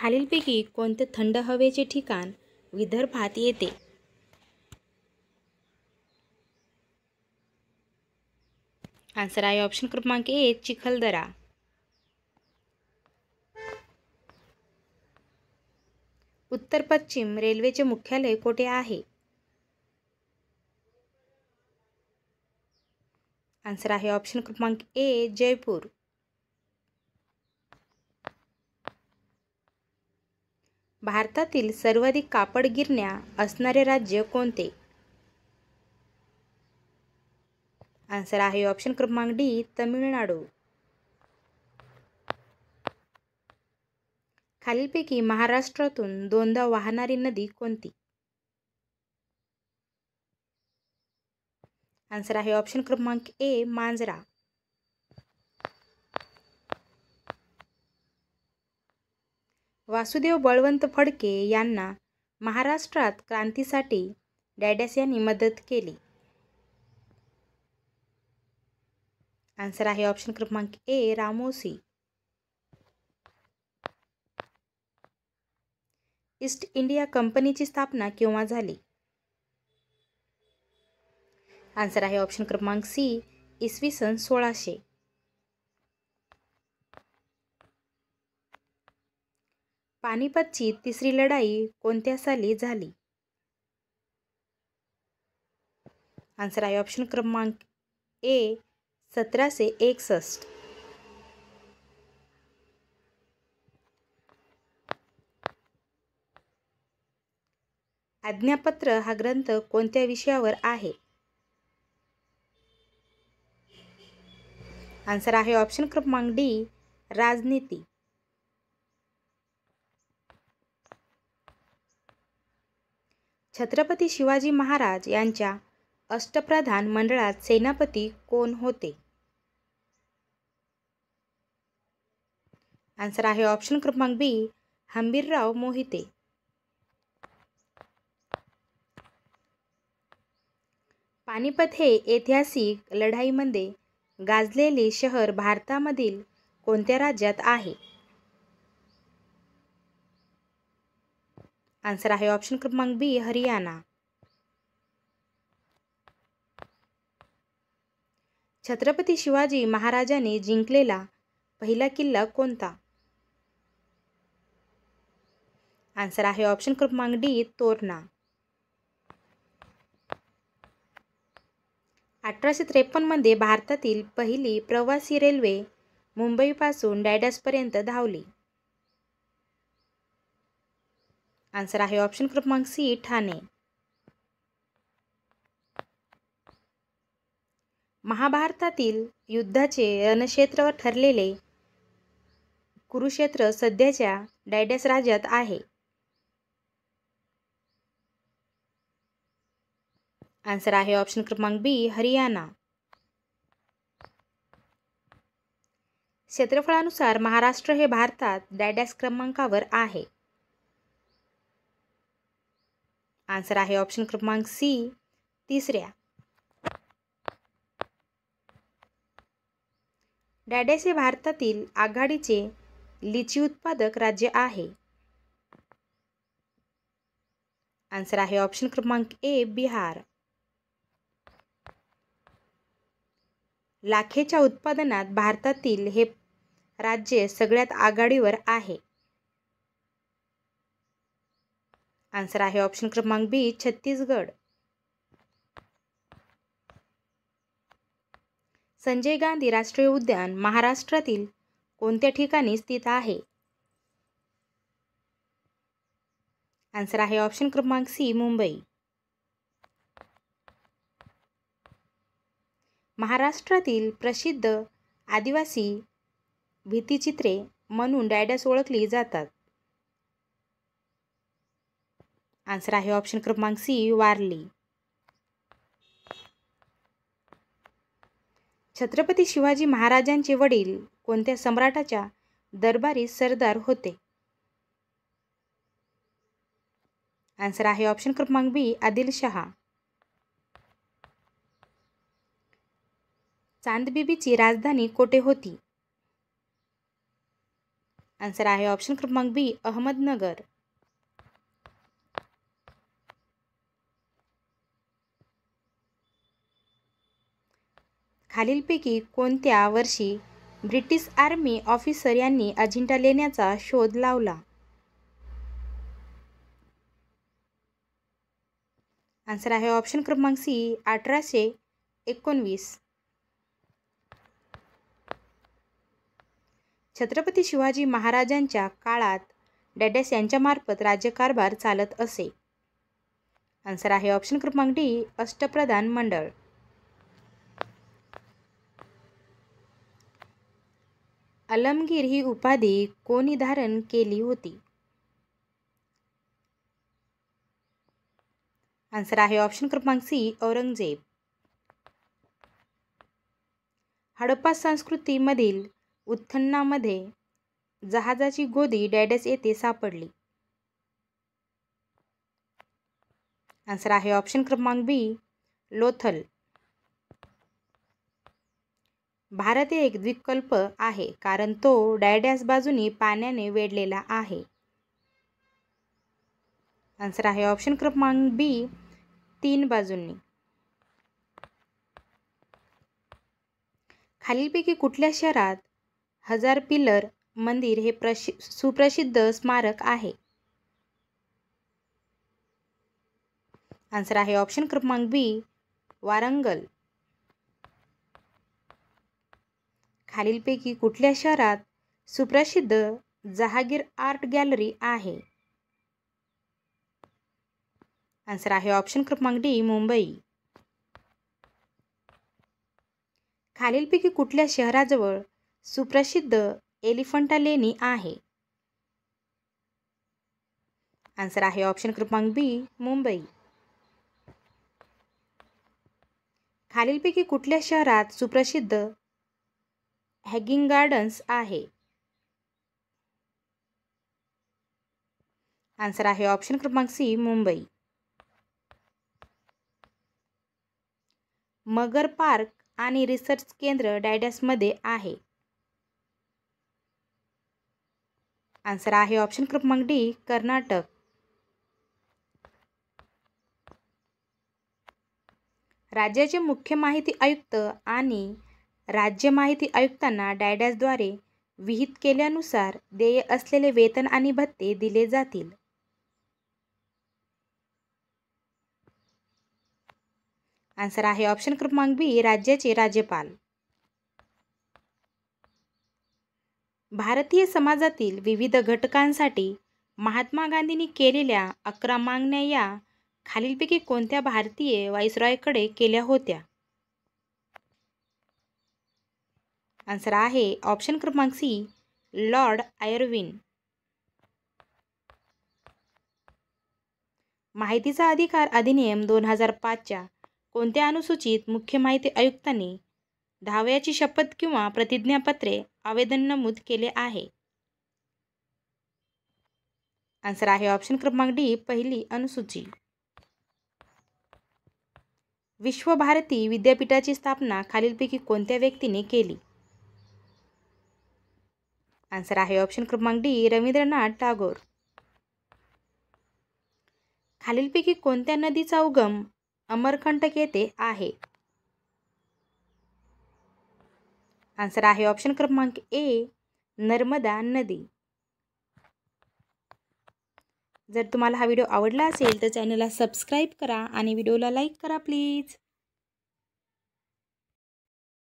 खालीलपैकी कोणते थंड हवेचे ठिकाण विदर्भात येते? आन्सर आहे ऑप्शन क्रमांक ए चिखलदरा. उत्तर पश्चिम रेल्वेचे मुख्यालय कोठे आहे? आन्सर आहे ऑप्शन क्रमांक ए जयपूर. भारतातील सर्वाधिक कापड गिरण्या असणारे राज्य कोणते? आन्सर आहे ऑप्शन क्रमांक डी तमिळनाडू. खालीलपैकी महाराष्ट्रातून दोनदा वाहणारी नदी कोणती? आन्सर आहे ऑप्शन क्रमांक ए मांजरा. वासुदेव बळवंत फडके यांना महाराष्ट्रात क्रांतीसाठी डॅडॅस यांनी मदत केली. आन्सर आहे ऑप्शन क्रमांक ए रामोसी. ईस्ट इंडिया कंपनीची स्थापना केव्हा झाली? आन्सर आहे ऑप्शन क्रमांक सी इसवी सन 1600. पानिपतची तिसरी लढाई कोणत्या साली झाली? आन्सर आहे ऑप्शन क्रमांक ए 1761. आज्ञापत्र हा ग्रंथ कोणत्या विषयावर आहे? आन्सर आहे ऑप्शन क्रमांक डी राजनीती. छत्रपती शिवाजी महाराज यांच्या अष्टप्रधान मंडळात सेनापती कोण होते? आन्सर आहे ऑप्शन क्रमांक बी हंबीरराव मोहिते. पानिपत हे ऐतिहासिक लढाईमध्ये गाजलेले शहर भारतामधील कोणत्या राज्यात आहे? आन्सर आहे ऑप्शन क्रमांक बी हरियाणा. छत्रपती शिवाजी महाराजांनी जिंकलेला पहिला किल्ला कोणता? आन्सर आहे ऑप्शन क्रमांक डी तोरणा. 1853 मध्ये भारतातील पहिली प्रवासी रेल्वे मुंबईपासून डॅडसपर्यंत धावली. आन्सर आहे ऑप्शन क्रमांक सी ठाणे. महाभारतातील युद्धाचे रणक्षेत्र ठरलेले कुरुक्षेत्र सध्याच्या डॅडस राज्यात आहे. आन्सर आहे ऑप्शन क्रमांक बी हरियाणा. क्षेत्रफळानुसार महाराष्ट्र हे भारतात डॅडस क्रमांकावर आहे. आन्सर आहे ऑप्शन क्रमांक सी तिसऱ्या. डॅडस हे भारतातील आघाडीचे लिची उत्पादक राज्य आहे. आन्सर आहे ऑप्शन क्रमांक ए बिहार. लाखेच्या उत्पादनात भारतातील हे राज्य सगळ्यात आघाडीवर आहे. आन्सर आहे ऑप्शन क्रमांक बी छत्तीसगड. संजय गांधी राष्ट्रीय उद्यान महाराष्ट्रातील कोणत्या ठिकाणी स्थित आहे? आन्सर आहे ऑप्शन क्रमांक सी मुंबई. महाराष्ट्रातील प्रसिद्ध आदिवासी भित्तिचित्रे म्हणून डॅडस ओळखली जातात. आन्सर आहे ऑप्शन क्रमांक सी वारली. छत्रपती शिवाजी महाराजांचे वडील कोणत्या सम्राटाच्या दरबारी सरदार होते? आन्सर आहे ऑप्शन क्रमांक बी आदिलशहा. चांदबिबीची राजधानी कोठे होती? आन्सर आहे ऑप्शन क्रमांक बी अहमदनगर. खालीलपैकी कोणत्या वर्षी ब्रिटिश आर्मी ऑफिसर यांनी अजिंठा लेण्याचा शोध लावला? आन्सर आहे ऑप्शन क्रमांक सी 1819. छत्रपती शिवाजी महाराजांच्या काळात डॅडॅस यांच्यामार्फत राज्यकारभार चालत असे. आन्सर आहे ऑप्शन क्रमांक डी अष्टप्रधान मंडळ. आलमगीर ही उपाधी कोणी धारण केली होती? आन्सर आहे ऑप्शन क्रमांक सी औरंगजेब. हडप्पा संस्कृतीमधील उत्खननामध्ये जहाजाची गोदी डॅडॅस येथे सापडली. आन्सर आहे ऑप्शन क्रमांक बी लोथल. भारत एक द्वीपकल्प आहे कारण तो डॅडॅस बाजूनी पाण्याने वेढलेला आहे. आन्सर आहे ऑप्शन क्रमांक बी 3 बाजूंनी. खालीलपैकी कुठल्या शहरात हजार पिलर मंदिर हे सुप्रसिद्ध स्मारक आहे? आन्सर आहे ऑप्शन क्रमांक बी वारंगल. खालीलपैकी कुठल्या शहरात सुप्रसिद्ध जहागीर आर्ट गॅलरी आहे? आन्सर आहे ऑप्शन क्रमांक डी मुंबई. खालीलपैकी कुठल्या शहराजवळ सुप्रसिद्ध एलिफंटा लेणी आहे? आन्सर आहे ऑप्शन क्रमांक बी मुंबई. खालीलपैकी कुठल्या शहरात सुप्रसिद्ध हॅगिंग गार्डन्स आहे? आन्सर आहे ऑप्शन क्रमांक सी मुंबई. मगर पार्क आणि रिसर्च केंद्र डॅडॅसमध्ये आहे. आन्सर आहे ऑप्शन क्रमांक डी कर्नाटक. राज्याचे मुख्य माहिती आयुक्त आणि राज्य माहिती आयुक्तांना डॅडॅसद्वारे विहित केल्यानुसार देय असलेले वेतन आणि भत्ते दिले जातील. आन्सर आहे ऑप्शन क्रमांक बी राज्याचे राज्यपाल. भारतीय समाजातील विविध घटकांसाठी महात्मा गांधींनी केलेल्या 11 मागण्या या खालीलपैकी कोणत्या भारतीय व्हाईसरॉयकडे केल्या होत्या? आन्सर आहे ऑप्शन क्रमांक सी लॉर्ड आयर्विन. माहितीचा अधिकार अधिनियम 2005च्या कोणत्या अनुसूचित मुख्य माहिती आयुक्तांनी दहाव्याची शपथ किंवा प्रतिज्ञापत्रे आवेदन नमूद केले आहे? आन्सर आहे ऑप्शन क्रमांक डी पहिली अनुसूची. विश्वभारती विद्यापीठाची स्थापना खालीलपैकी कोणत्या व्यक्तीने केली? आन्सर आहे ऑप्शन क्रमांक डी रवींद्रनाथ टागोर. खालीलपैकी कोणत्या नदीचा उगम अमरकंटक येथे आहे? आन्सर आहे ऑप्शन क्रमांक ए नर्मदा नदी. जर तुम्हाला हा व्हिडिओ आवडला असेल तर चॅनलला सबस्क्राईब करा आणि व्हिडिओला लाईक करा प्लीज.